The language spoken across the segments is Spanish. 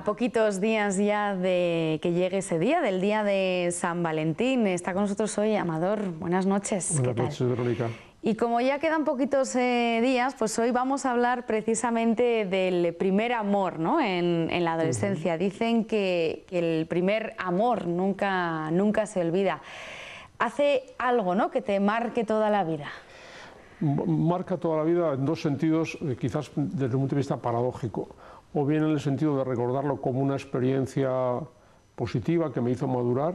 poquitos días ya de que llegue ese día, del día de San Valentín. Está con nosotros hoy Amador. Buenas noches. Buenas noches, Verónica. Y como ya quedan poquitos días, pues hoy vamos a hablar precisamente del primer amor, ¿no? en la adolescencia. Dicen que el primer amor nunca se olvida. Hace algo, ¿no?, que te marque toda la vida. Marca toda la vida en dos sentidos, quizás desde un punto de vista paradójico. O bien en el sentido de recordarlo como una experiencia positiva que me hizo madurar,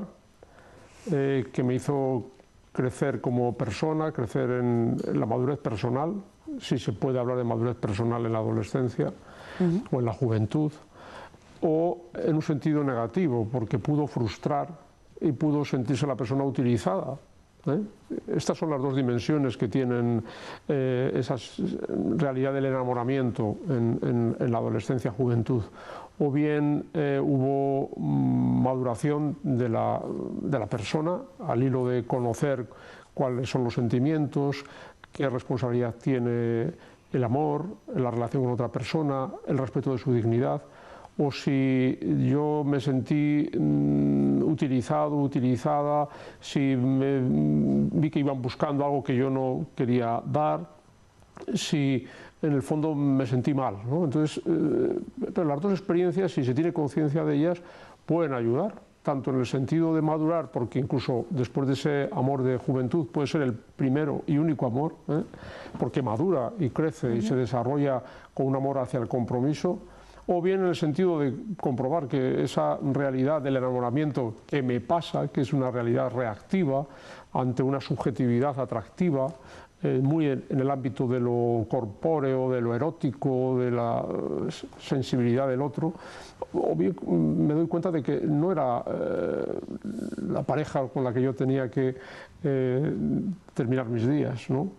que me hizo crecer como persona, crecer en la madurez personal, si se puede hablar de madurez personal en la adolescencia o en la juventud, o en un sentido negativo, porque pudo frustrar y pudo sentirse la persona utilizada. Estas son las dos dimensiones que tienen esa realidad del enamoramiento en la adolescencia, juventud. O bien hubo maduración de la persona al hilo de conocer cuáles son los sentimientos, qué responsabilidad tiene el amor, la relación con otra persona, el respeto de su dignidad. O si yo me sentí utilizado, utilizada, si vi que iban buscando algo que yo no quería dar, si en el fondo me sentí mal, ¿no? Entonces, pero las dos experiencias, si se tiene conciencia de ellas, pueden ayudar, tanto en el sentido de madurar, porque incluso después de ese amor de juventud puede ser el primero y único amor, porque madura y crece y se desarrolla con un amor hacia el compromiso. O bien en el sentido de comprobar que esa realidad del enamoramiento que me pasa, que es una realidad reactiva ante una subjetividad atractiva, muy en el ámbito de lo corpóreo, de lo erótico, de la sensibilidad del otro, o bien me doy cuenta de que no era la pareja con la que yo tenía que terminar mis días, ¿no?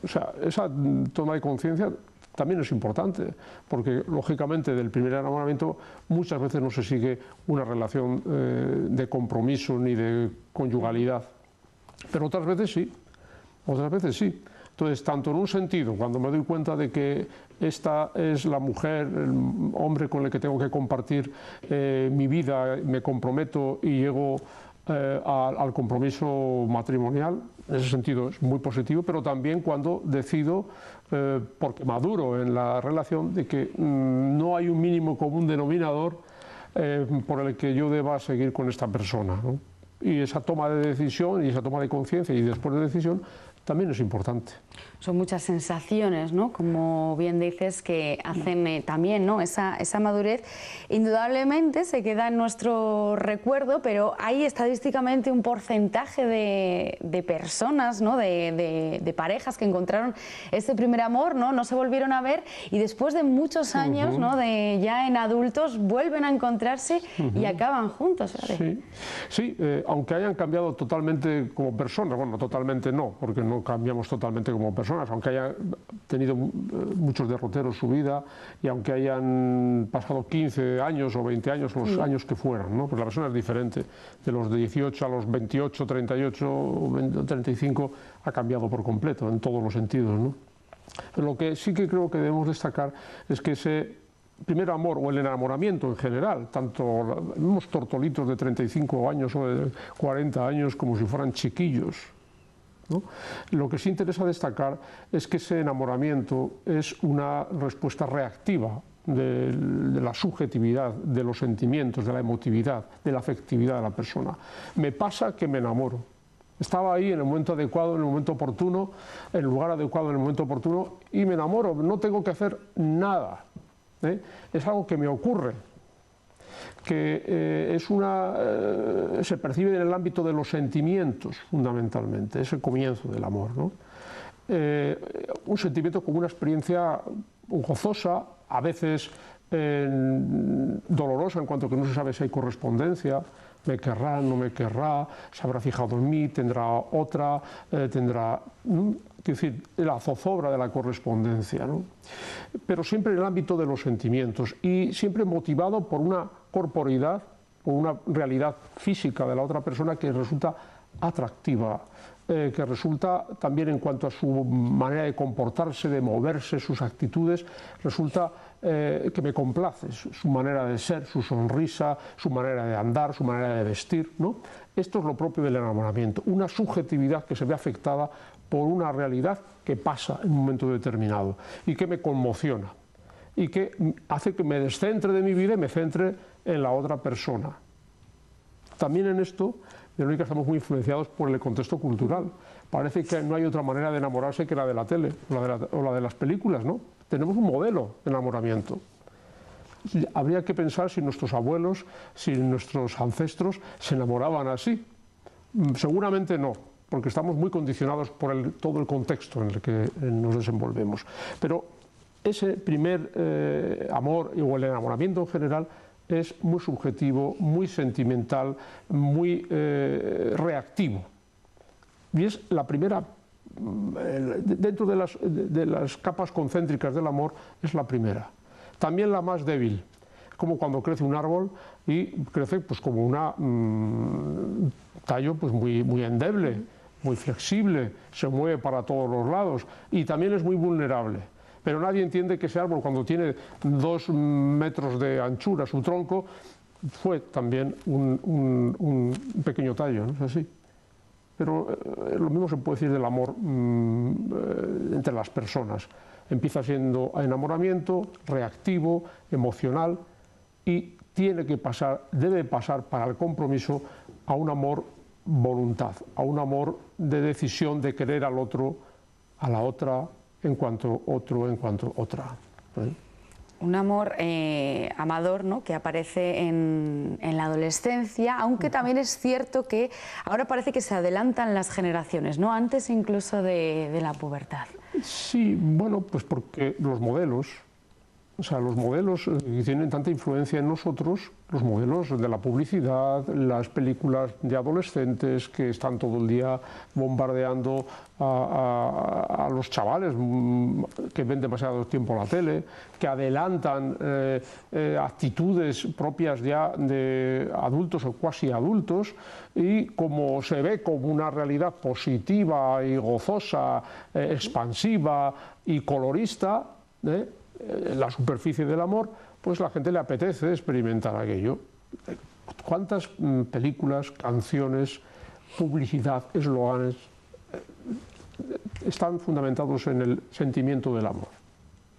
O sea, esa toma de conciencia también es importante, porque lógicamente del primer enamoramiento muchas veces no se sigue una relación de compromiso ni de conyugalidad, pero otras veces sí, otras veces sí. Entonces, tanto en un sentido, cuando me doy cuenta de que esta es la mujer, el hombre con el que tengo que compartir mi vida, me comprometo y llego al compromiso matrimonial, en ese sentido es muy positivo, pero también cuando decido, porque maduro en la relación, de que no hay un mínimo común denominador por el que yo deba seguir con esta persona, ¿no? Y esa toma de decisión y esa toma de conciencia y después de decisión también es importante. Son muchas sensaciones, ¿no?, como bien dices, que hacen también, ¿no?, esa madurez. Indudablemente se queda en nuestro recuerdo, pero hay estadísticamente un porcentaje de personas, ¿no?, de parejas que encontraron ese primer amor, no se volvieron a ver y después de muchos años, ¿no?, de ya en adultos, vuelven a encontrarse y acaban juntos, ¿vale? Sí, aunque hayan cambiado totalmente como personas, bueno, totalmente no, porque no cambiamos totalmente como personas, aunque hayan tenido muchos derroteros su vida y aunque hayan pasado 15 años o 20 años, los años que fueran, ¿no? Pues la persona es diferente, de los de 18 a los 28, 38, 35 ha cambiado por completo en todos los sentidos, ¿no? Pero lo que sí que creo que debemos destacar es que ese primer amor o el enamoramiento en general, tanto vemos tortolitos de 35 años o de 40 años como si fueran chiquillos, ¿no? Lo que sí interesa destacar es que ese enamoramiento es una respuesta reactiva de la subjetividad, de los sentimientos, de la emotividad, de la afectividad de la persona. Me pasa que me enamoro. Estaba ahí en el momento adecuado, en el momento oportuno, en el lugar adecuado, en el momento oportuno, y me enamoro. No tengo que hacer nada. Es algo que me ocurre, que se percibe en el ámbito de los sentimientos fundamentalmente, es el comienzo del amor, ¿no? Un sentimiento como una experiencia gozosa, a veces dolorosa en cuanto que no se sabe si hay correspondencia, me querrá, no me querrá, se habrá fijado en mí, tendrá otra, tendrá... Es decir, la zozobra de la correspondencia, ¿no? Pero siempre en el ámbito de los sentimientos y siempre motivado por una corporeidad, por una realidad física de la otra persona que resulta atractiva, que resulta también en cuanto a su manera de comportarse, de moverse, sus actitudes, resulta que me complace, su manera de ser, su sonrisa, su manera de andar, su manera de vestir, ¿no? Esto es lo propio del enamoramiento, una subjetividad que se ve afectada por una realidad que pasa en un momento determinado y que me conmociona y que hace que me descentre de mi vida y me centre en la otra persona. También en esto, Verónica, estamos muy influenciados por el contexto cultural. Parece que no hay otra manera de enamorarse que la de la tele o la de las películas, ¿no? Tenemos un modelo de enamoramiento. Habría que pensar si nuestros abuelos, si nuestros ancestros se enamoraban así. Seguramente no, porque estamos muy condicionados por todo el contexto en el que nos desenvolvemos. Pero ese primer amor o el enamoramiento en general es muy subjetivo, muy sentimental, muy reactivo. Y es la primera, dentro de las capas concéntricas del amor, es la primera. También la más débil, como cuando crece un árbol y crece pues como un tallo pues muy endeble, muy flexible, se mueve para todos los lados y también es muy vulnerable. Pero nadie entiende que ese árbol, cuando tiene 2 metros de anchura, su tronco, fue también un pequeño tallo, ¿no es así? Pero lo mismo se puede decir del amor entre las personas. Empieza siendo enamoramiento, reactivo, emocional y tiene que pasar, debe pasar para el compromiso a un amor voluntad, a un amor de decisión de querer al otro, a la otra, en cuanto otro, en cuanto otra. Un amor amador, ¿no?, que aparece en la adolescencia, aunque también es cierto que ahora parece que se adelantan las generaciones, ¿no?, antes incluso de la pubertad. Sí, bueno, pues porque los modelos, o sea, los modelos que tienen tanta influencia en nosotros, los modelos de la publicidad, las películas de adolescentes que están todo el día bombardeando a los chavales que ven demasiado tiempo la tele, que adelantan actitudes propias ya de adultos o cuasi adultos, y como se ve como una realidad positiva y gozosa, expansiva y colorista, la superficie del amor, pues la gente le apetece experimentar aquello. ¿Cuántas películas, canciones, publicidad, eslóganes están fundamentados en el sentimiento del amor?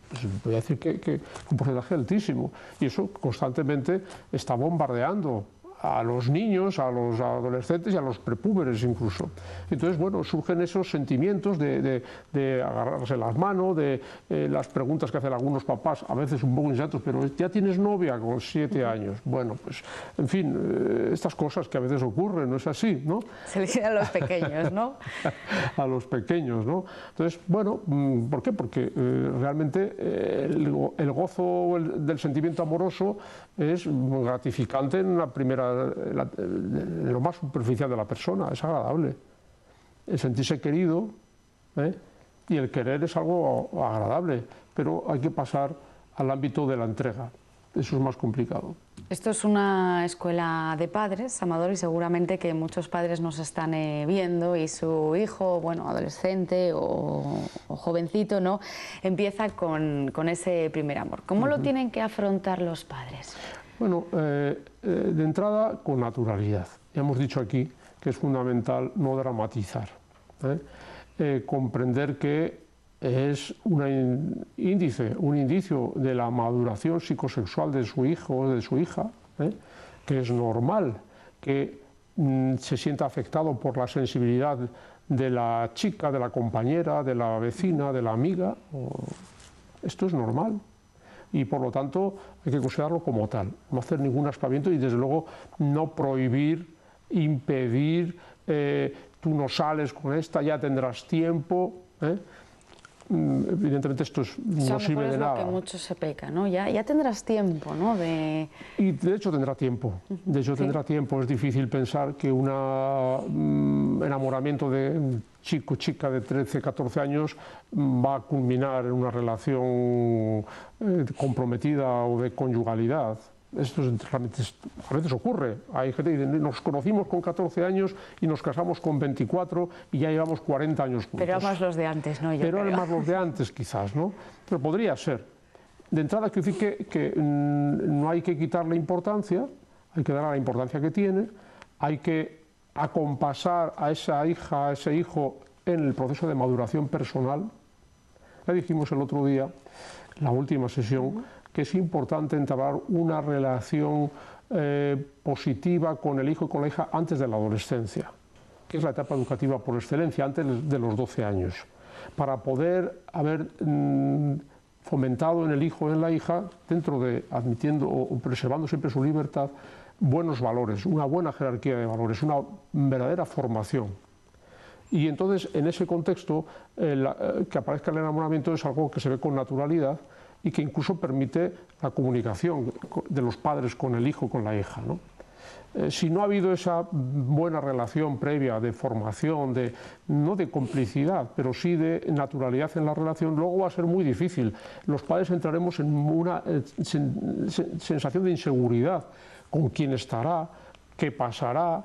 Pues voy a decir que un porcentaje altísimo, y eso constantemente está bombardeando a los niños, a los adolescentes y a los prepúberes incluso. Entonces, bueno, surgen esos sentimientos de agarrarse las manos, de las preguntas que hacen algunos papás, a veces un poco insensatos, pero ya tienes novia con 7 años. Bueno, pues, en fin, estas cosas que a veces ocurren, ¿no es así, no? Se le dice a los pequeños, ¿no? A los pequeños, ¿no? Entonces, bueno, ¿por qué? Porque realmente el gozo del sentimiento amoroso es gratificante en la primera, en lo más superficial de la persona, es agradable. El sentirse querido, y el querer es algo agradable, pero hay que pasar al ámbito de la entrega. Eso es más complicado. Esto es una escuela de padres, Amador, y seguramente que muchos padres nos están viendo y su hijo, bueno, adolescente o jovencito, ¿no?, empieza con ese primer amor. ¿Cómo lo tienen que afrontar los padres? Bueno, de entrada, con naturalidad. Ya hemos dicho aquí que es fundamental no dramatizar, comprender que es un indicio de la maduración psicosexual de su hijo o de su hija, que es normal que se sienta afectado por la sensibilidad de la chica, de la compañera, de la vecina, de la amiga. Esto es normal. Y por lo tanto hay que considerarlo como tal, no hacer ningún aspaviento y desde luego no prohibir, impedir, tú no sales con esta, ya tendrás tiempo. Evidentemente esto no sirve de nada. Es lo que mucho se peca, ¿no? Ya tendrás tiempo, ¿no? Y de hecho tendrá tiempo, de hecho tendrá tiempo. Es difícil pensar que un enamoramiento de un chico, chica de 13, 14 años va a culminar en una relación comprometida o de conyugalidad. Esto realmente a veces ocurre. Hay gente que dice, nos conocimos con 14 años y nos casamos con 24 y ya llevamos 40 años juntos. Pero más los de antes, ¿no? Pero eran más los de antes, quizás, ¿no? Pero podría ser. De entrada, quiero decir que no hay que quitarle importancia, hay que darle la importancia que tiene, hay que acompasar a esa hija, a ese hijo en el proceso de maduración personal. Ya dijimos el otro día, en la última sesión, que es importante entablar una relación positiva con el hijo y con la hija antes de la adolescencia, que es la etapa educativa por excelencia, antes de los 12 años, para poder haber fomentado en el hijo o en la hija, dentro de admitiendo o preservando siempre su libertad, buenos valores, una buena jerarquía de valores, una verdadera formación. Y entonces, en ese contexto, que aparezca el enamoramiento es algo que se ve con naturalidad y que incluso permite la comunicación de los padres con el hijo, con la hija, ¿no? Si no ha habido esa buena relación previa de formación, no de complicidad, pero sí de naturalidad en la relación, luego va a ser muy difícil. Los padres entraremos en una sensación de inseguridad con quién estará, qué pasará,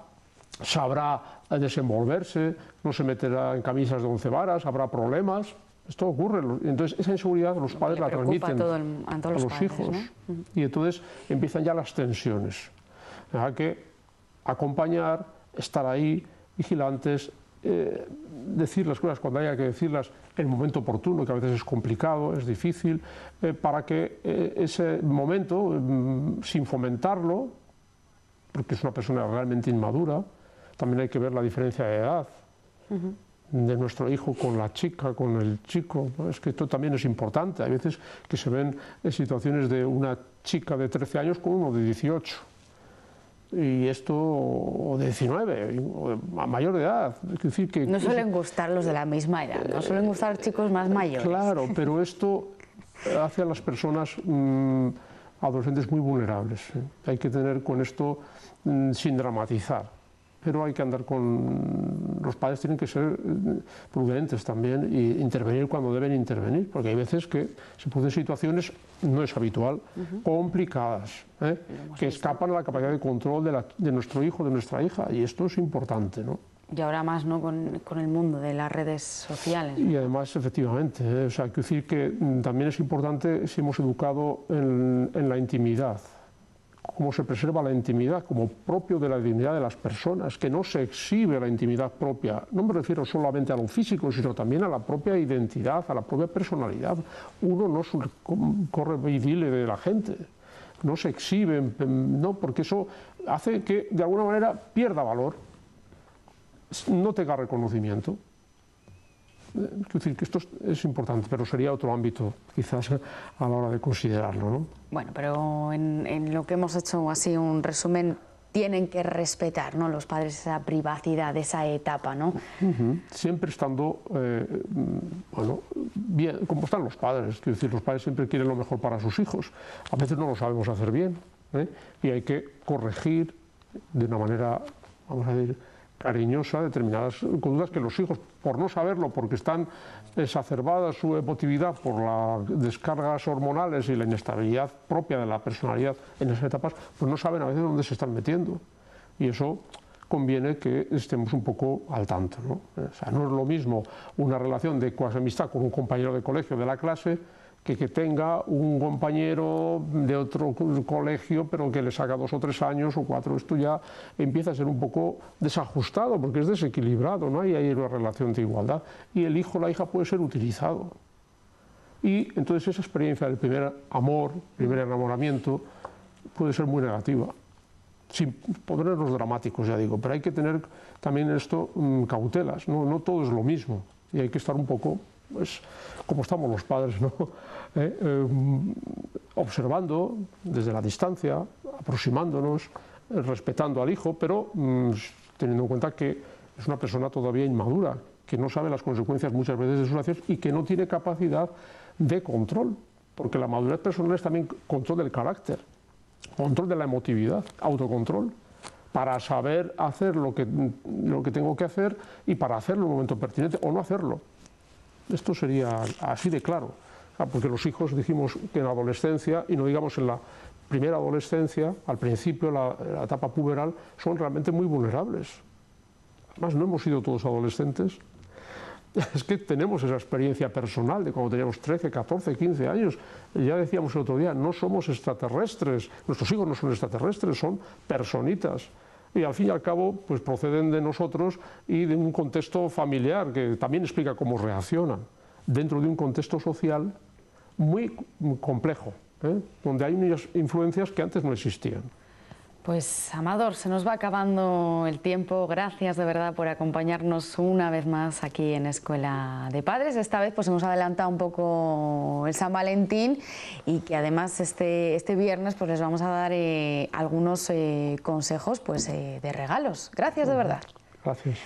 sabrá desenvolverse, no se meterá en camisas de 11 varas, habrá problemas. Esto ocurre, entonces esa inseguridad los padres la transmiten a los hijos, ¿no? Y entonces empiezan ya las tensiones. Hay que acompañar, estar ahí, vigilantes, decir las cosas cuando haya que decirlas en el momento oportuno, que a veces es complicado, es difícil, para que ese momento, sin fomentarlo, porque es una persona realmente inmadura, también hay que ver la diferencia de edad. De nuestro hijo con la chica, con el chico, ¿no? Es que esto también es importante. Hay veces que se ven situaciones de una chica de 13 años con uno de 18. Y esto, o de 19, o a mayor de edad. Es decir, que no suelen gustar los de la misma edad, no suelen gustar chicos más mayores. Claro, pero esto hace a las personas adolescentes muy vulnerables. Hay que tener con esto sin dramatizar. Pero hay que andar con... Los padres tienen que ser prudentes también e intervenir cuando deben intervenir, porque hay veces que se producen situaciones, no es habitual, complicadas, que escapan a la capacidad de control de nuestro hijo, de nuestra hija, y esto es importante, ¿no? Y ahora más, ¿no?, con el mundo de las redes sociales, ¿no? Y además, efectivamente, o sea, quiero decir que también es importante si hemos educado en la intimidad, cómo se preserva la intimidad como propio de la dignidad de las personas, que no se exhibe la intimidad propia. No me refiero solamente a lo físico, sino también a la propia identidad, a la propia personalidad. Uno no corre y dile de la gente, no se exhibe, no, porque eso hace que de alguna manera pierda valor, no tenga reconocimiento. Es decir, que esto es importante, pero sería otro ámbito quizás a la hora de considerarlo, ¿no? Bueno, pero en lo que hemos hecho así un resumen, tienen que respetar, ¿no?, los padres esa privacidad, esa etapa, ¿no? Siempre estando, bueno, bien, como están los padres, quiero decir, los padres siempre quieren lo mejor para sus hijos, a veces no lo sabemos hacer bien, y hay que corregir de una manera, vamos a decir, cariñosa determinadas conductas que los hijos, por no saberlo, porque están exacerbadas su emotividad por las descargas hormonales y la inestabilidad propia de la personalidad en esas etapas, pues no saben a veces dónde se están metiendo. Y eso conviene que estemos un poco al tanto, ¿no? O sea, no es lo mismo una relación de cuasi amistad con un compañero de colegio de la clase que tenga un compañero de otro colegio, pero que le saca 2 o 3 años o 4, esto ya empieza a ser un poco desajustado, porque es desequilibrado, no hay ahí una relación de igualdad, y el hijo o la hija puede ser utilizado. Y entonces esa experiencia del primer amor, primer enamoramiento, puede ser muy negativa, sin ponernos dramáticos, ya digo, pero hay que tener también en esto cautelas, no todo es lo mismo, y hay que estar un poco, pues, como estamos los padres, ¿no? Observando desde la distancia, aproximándonos, respetando al hijo, pero teniendo en cuenta que es una persona todavía inmadura, que no sabe las consecuencias muchas veces de sus acciones y que no tiene capacidad de control, porque la madurez personal es también control del carácter, control de la emotividad, autocontrol, para saber hacer lo que tengo que hacer y para hacerlo en el momento pertinente o no hacerlo. Esto sería así de claro, porque los hijos dijimos que en la adolescencia, y no digamos en la primera adolescencia, al principio, la etapa puberal, son realmente muy vulnerables. Además, no hemos sido todos adolescentes. Es que tenemos esa experiencia personal de cuando teníamos 13, 14, 15 años. Ya decíamos el otro día, no somos extraterrestres, nuestros hijos no son extraterrestres, son personitas. Y al fin y al cabo, pues proceden de nosotros y de un contexto familiar que también explica cómo reaccionan, dentro de un contexto social muy complejo, donde hay unas influencias que antes no existían. Pues Amador, se nos va acabando el tiempo. Gracias de verdad por acompañarnos una vez más aquí en Escuela de Padres. Esta vez pues hemos adelantado un poco el San Valentín y que además este viernes pues les vamos a dar algunos consejos pues de regalos. Gracias de verdad. Gracias.